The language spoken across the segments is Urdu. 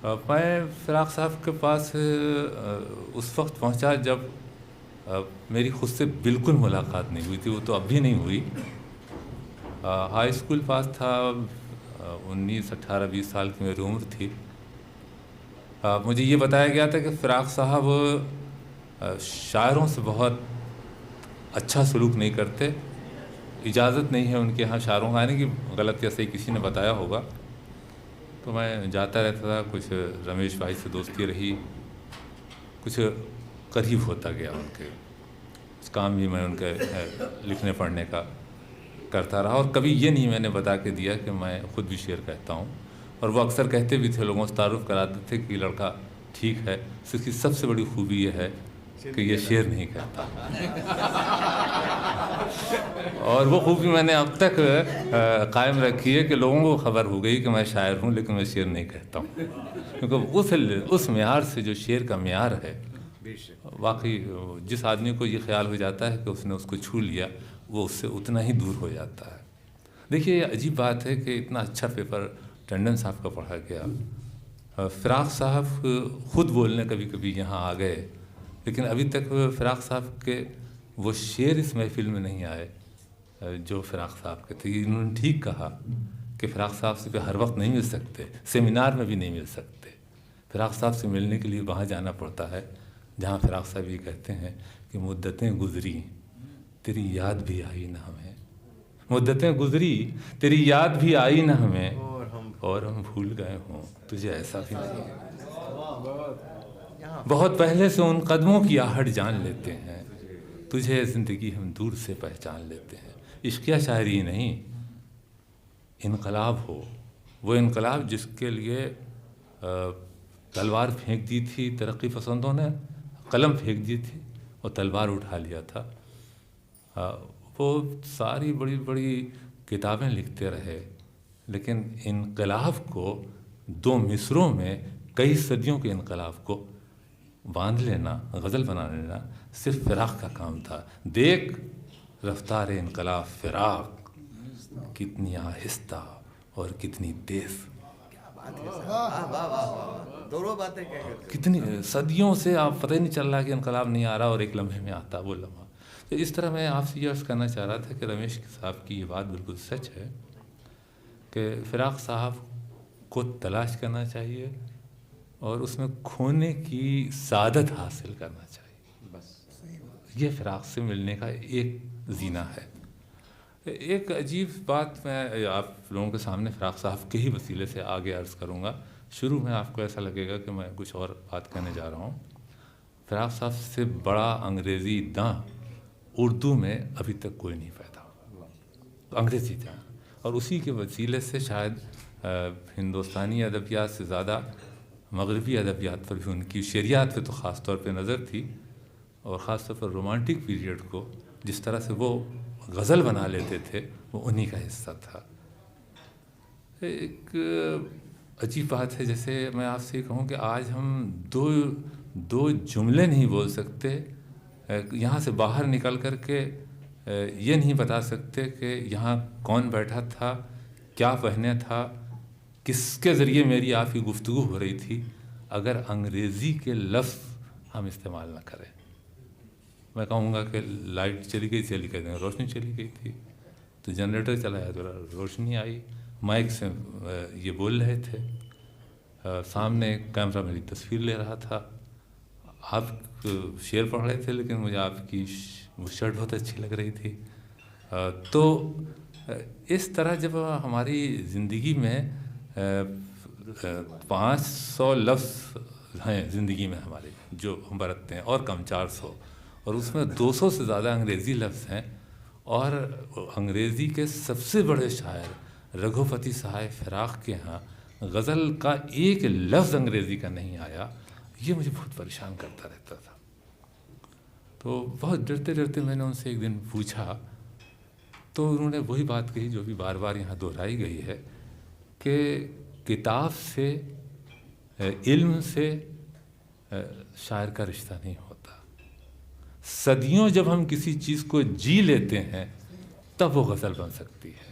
میں فراق صاحب کے پاس اس وقت پہنچا جب میری خود سے بالکل ملاقات نہیں ہوئی تھی، وہ تو اب بھی نہیں ہوئی۔ ہائی اسکول پاس تھا، 18 20 سال کی میری عمر تھی۔ مجھے یہ بتایا گیا تھا کہ فراق صاحب شاعروں سے بہت اچھا سلوک نہیں کرتے، اجازت نہیں ہے ان کے ہاں شاعروں کا آنے کی، غلط یا صحیح کسی نے بتایا ہوگا۔ تو میں جاتا رہتا تھا، کچھ رمیش بھائی سے دوستی رہی، کچھ قریب ہوتا گیا ان کے کام بھی میں ان کے لکھنے پڑھنے کا کرتا رہا، اور کبھی یہ نہیں میں نے بتا کے دیا کہ میں خود بھی شعر کہتا ہوں، اور وہ اکثر کہتے بھی تھے، لوگوں سے تعارف کراتے تھے کہ یہ لڑکا ٹھیک ہے، اس کی سب سے بڑی خوبی یہ ہے کہ یہ شعر نہیں کہتا۔ اور وہ خوبی میں نے اب تک قائم رکھی ہے کہ لوگوں کو خبر ہو گئی کہ میں شاعر ہوں لیکن میں شعر نہیں کہتا ہوں، کیونکہ اس معیار سے جو شعر کا معیار ہے، واقعی جس آدمی کو یہ خیال ہو جاتا ہے کہ اس نے اس کو چھو لیا، وہ اس سے اتنا ہی دور ہو جاتا ہے۔ دیکھیے، یہ عجیب بات ہے کہ اتنا اچھا پیپر ٹنڈن صاحب کا پڑھا گیا، فراق صاحب خود بولنے کبھی کبھی یہاں آ گئے، لیکن ابھی تک فراق صاحب کے وہ شعر اس محفل میں نہیں آئے جو فراق صاحب کے تھے۔ انہوں نے ٹھیک کہا کہ فراق صاحب سے ہر وقت نہیں مل سکتے، سیمینار میں بھی نہیں مل سکتے۔ فراق صاحب سے ملنے کے لیے وہاں جانا پڑتا ہے جہاں فراق صاحب یہ کہتے ہیں کہ مدتیں گزری تیری یاد بھی آئی نہ ہمیں، مدتیں گزری تیری یاد بھی آئی نہ ہمیں، اور ہم بھول گئے ہوں تجھے ایسا بھی نہیں ہے۔ بہت پہلے سے ان قدموں کی آہٹ جان لیتے ہیں، تجھے زندگی ہم دور سے پہچان لیتے ہیں۔ عشقیہ شاعری نہیں، انقلاب ہو، وہ انقلاب جس کے لیے تلوار پھینک دی تھی ترقی پسندوں نے، قلم پھینک دی تھی اور تلوار اٹھا لیا تھا۔ وہ ساری بڑی بڑی کتابیں لکھتے رہے، لیکن انقلاب کو 2 مصروں میں کئی صدیوں کے انقلاب کو باندھ لینا، غزل بنا لینا صرف فراق کا کام تھا۔ دیکھ رفتار انقلاب فراق، کتنی آہستہ اور کتنی تیز، دونوں باتیں کتنی صدیوں سے آپ پتہ ہی نہیں چل رہا کہ انقلاب نہیں آ رہا اور ایک لمحے میں آتا وہ لمحہ۔ تو اس طرح میں آپ سے یہ عرض کرنا چاہ رہا تھا کہ رمیش صاحب کی یہ بات بالکل سچ ہے کہ فراق صاحب کو تلاش کرنا چاہیے اور اس میں کھونے کی سعادت حاصل کرنا چاہیے، بس یہ فراق سے ملنے کا ایک زینہ ہے۔ ایک عجیب بات میں آپ لوگوں کے سامنے فراق صاحب کے ہی وسیلے سے آگے عرض کروں گا۔ شروع میں آپ کو ایسا لگے گا کہ میں کچھ اور بات کہنے جا رہا ہوں۔ فراق صاحب سے بڑا انگریزی داں اردو میں ابھی تک کوئی نہیں پیدا ہوا، انگریزی داں، اور اسی کے وسیلے سے شاید ہندوستانی ادبیات سے زیادہ مغربی ادبیات پر بھی ان کی، شعریات پہ تو خاص طور پہ نظر تھی، اور خاص طور پر رومانٹک پیریڈ کو جس طرح سے وہ غزل بنا لیتے تھے وہ انہی کا حصہ تھا۔ ایک عجیب بات ہے، جیسے میں آپ سے کہوں کہ آج ہم دو جملے نہیں بول سکتے، یہاں سے باہر نکل کر کے یہ نہیں بتا سکتے کہ یہاں کون بیٹھا تھا، کیا پہنے تھا، کس کے ذریعے میری آپ کی گفتگو ہو رہی تھی، اگر انگریزی کے لفظ ہم استعمال نہ کریں۔ میں کہوں گا کہ لائٹ چلی گئی، چلی گئی، روشنی چلی گئی تھی تو جنریٹر چلایا تو روشنی آئی، مائک سے یہ بول رہے تھے، سامنے کیمرہ میری تصویر لے رہا تھا، آپ شعر پڑھ رہے تھے لیکن مجھے آپ کی وہ شرٹ بہت اچھی لگ رہی تھی۔ تو اس طرح جب ہماری زندگی میں 500 لفظ ہیں زندگی میں ہمارے جو ہم برتتے ہیں، اور کم 400، اور اس میں 200 سے زیادہ انگریزی لفظ ہیں، اور انگریزی کے سب سے بڑے شاعر رگھوپتی صاحب فراق کے ہاں غزل کا ایک لفظ انگریزی کا نہیں آیا، یہ مجھے بہت پریشان کرتا رہتا تھا۔ تو بہت ڈرتے ڈرتے میں نے ان سے ایک دن پوچھا تو انہوں نے وہی بات کہی جو بھی بار بار یہاں دہرائی گئی ہے کہ کتاب سے، علم سے شاعر کا رشتہ نہیں ہوتا، صدیوں جب ہم کسی چیز کو جی لیتے ہیں تب وہ غزل بن سکتی ہے۔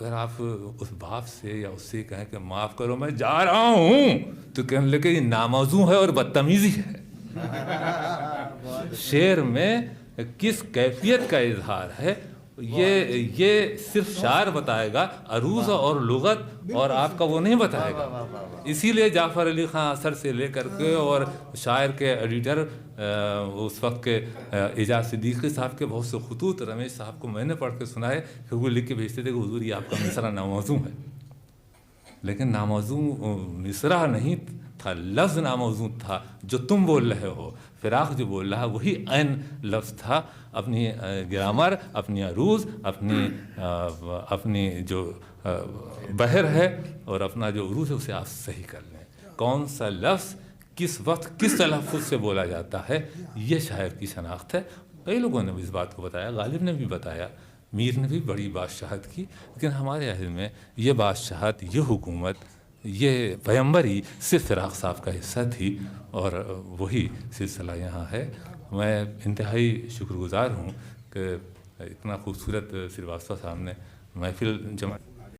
اگر آپ اس باپ سے یا اس سے کہیں کہ معاف کرو میں جا رہا ہوں، تو کہنے لگے یہ ناموزوں ہے اور بدتمیزی ہے۔ شعر میں کس کیفیت کا اظہار ہے یہ صرف شاعر بتائے گا، عروض اور لغت اور آپ کا وہ نہیں بتائے گا۔ اسی لیے جعفر علی خان اثر سے لے کر کے اور شاعر کے ایڈیٹر اس وقت کے اعجاز صدیقی صاحب کے بہت سے خطوط رمیش صاحب کو میں نے پڑھ کے سنائے کہ وہ لکھ کے بھیجتے تھے کہ حضور یہ آپ کا مصرع ناموزوں ہے، لیکن ناموزوں مصرع نہیں تھا، لفظ ناموزوں تھا جو تم بول رہے ہو۔ فراق جو بول رہا وہی عین لفظ تھا۔ اپنی گرامر، اپنی عروض، اپنی جو بحر ہے اور اپنا جو عروض ہے اسے آپ صحیح کر لیں۔ کون سا لفظ کس وقت کس تلفظ سے بولا جاتا ہے، یہ شاعر کی شناخت ہے۔ کئی لوگوں نے بھی اس بات کو بتایا، غالب نے بھی بتایا، میر نے بھی بڑی بادشاہت کی، لیکن ہمارے عہد میں یہ بادشاہت، یہ حکومت، یہ پیمبری صرف فراق صاحب کا حصہ تھی اور وہی سلسلہ یہاں ہے۔ میں انتہائی شکر گزار ہوں کہ اتنا خوبصورت سریواستو صاحب نے محفل جمع